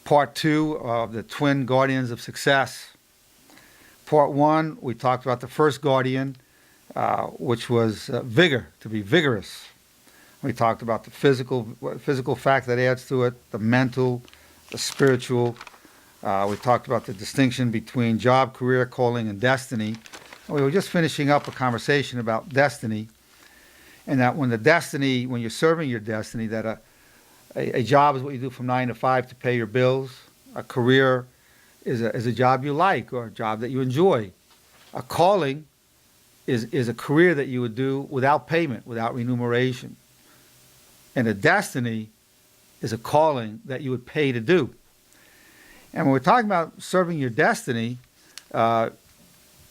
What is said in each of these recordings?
part 2 of the twin guardians of success. Part 1, we talked about the first guardian, which was vigor, to be vigorous. We talked about the physical fact that adds to it, the mental, the spiritual. We talked about the distinction between job, career, calling, and destiny. And we were just finishing up a conversation about destiny, and that when you're serving your destiny, that a job is what you do from 9 to 5 to pay your bills. A career is a job you like or a job that you enjoy. A calling is a career that you would do without payment, without remuneration. And a destiny is a calling that you would pay to do. And when we're talking about serving your destiny, when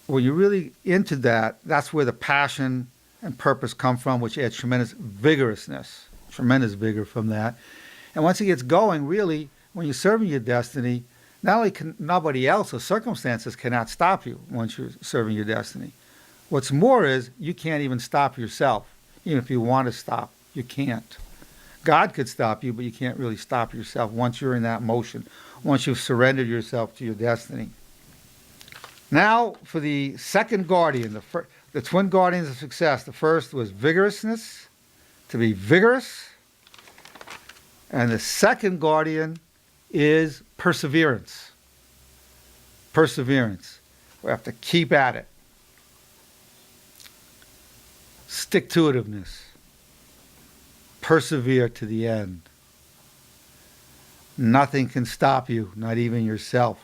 you're really into that, that's where the passion and purpose come from, which adds tremendous vigorousness, tremendous vigor from that. And once it gets going, really, when you're serving your destiny, not only can nobody else or circumstances cannot stop you once you're serving your destiny. What's more is you can't even stop yourself. Even if you want to stop, you can't. God could stop you, but you can't really stop yourself once you're in that motion, once you've surrendered yourself to your destiny. Now, for the second guardian, the twin guardians of success. The first was vigorousness, to be vigorous. And the second guardian is perseverance. Perseverance. We have to keep at it. Stick-to-itiveness. Persevere to the end. Nothing can stop you, not even yourself.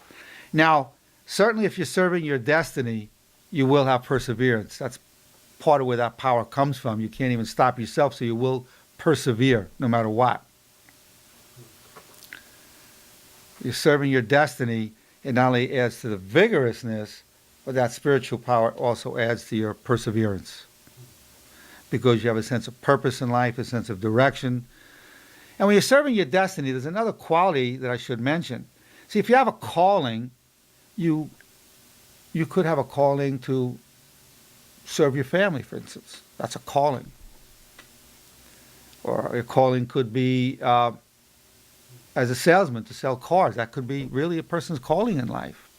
Now, certainly if you're serving your destiny, you will have perseverance. That's part of where that power comes from. You can't even stop yourself, so you will persevere no matter what. You're serving your destiny, it not only adds to the vigorousness, but that spiritual power also adds to your perseverance. Because you have a sense of purpose in life, a sense of direction. And when you're serving your destiny, there's another quality that I should mention. See, if you have a calling, you could have a calling to serve your family, for instance. That's a calling. Or your calling could be as a salesman to sell cars. That could be really a person's calling in life.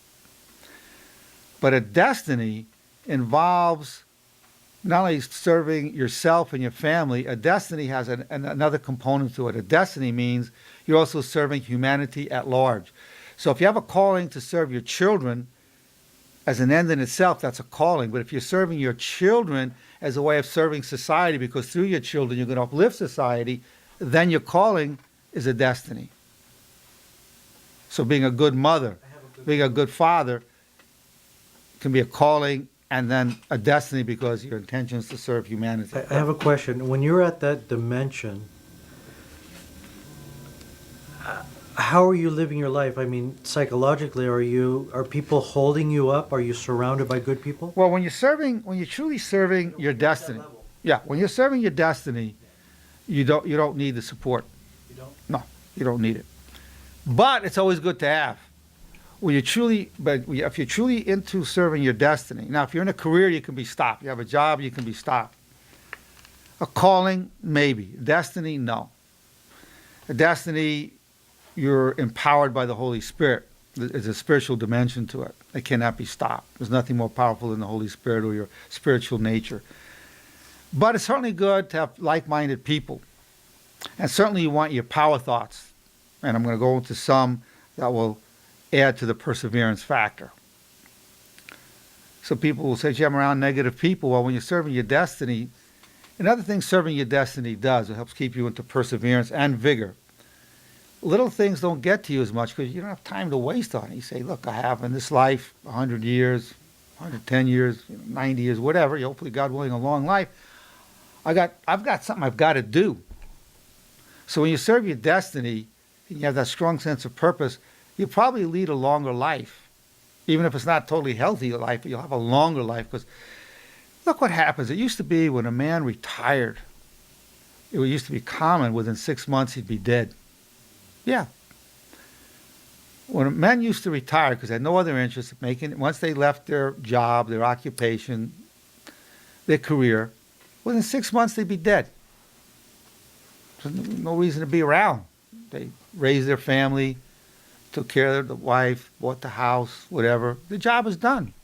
But a destiny involves not only serving yourself and your family, a destiny has another component to it. A destiny means you're also serving humanity at large. So if you have a calling to serve your children as an end in itself, that's a calling. But if you're serving your children as a way of serving society, because through your children you're going to uplift society, then your calling is a destiny. So being a good mother, being a good father can be a calling and then a destiny because your intention is to serve humanity. I have a question. When you're at that dimension, how are you living your life? I mean, psychologically, are people holding you up? Are you surrounded by good people? Well, when you're truly serving your destiny, when you're serving your destiny, you don't need the support. You don't? No, you don't need it. But it's always good to have. If you're truly into serving your destiny, now if you're in a career, you can be stopped. You have a job, you can be stopped. A calling, maybe. Destiny, no. A destiny, you're empowered by the Holy Spirit. There's a spiritual dimension to it. It cannot be stopped. There's nothing more powerful than the Holy Spirit or your spiritual nature. But it's certainly good to have like-minded people. And certainly you want your power thoughts. And I'm going to go into some that will add to the perseverance factor. So people will say, gee, I'm around negative people. Well, when you're serving your destiny, another thing serving your destiny does, it helps keep you into perseverance and vigor. Little things don't get to you as much because you don't have time to waste on it. You say, look, I have in this life 100 years, 110 years, 90 years, whatever, hopefully, God willing, a long life. I've got something I've got to do. So when you serve your destiny and you have that strong sense of purpose, you'll probably lead a longer life. Even if it's not totally healthy life, but you'll have a longer life. Because look what happens. It used to be when a man retired, it used to be common within 6 months he'd be dead. Yeah. When men used to retire because they had no other interest in making, once they left their job, their occupation, their career, within 6 months they'd be dead. There's no reason to be around. They raise their family, took care of the wife, bought the house, whatever. The job is done.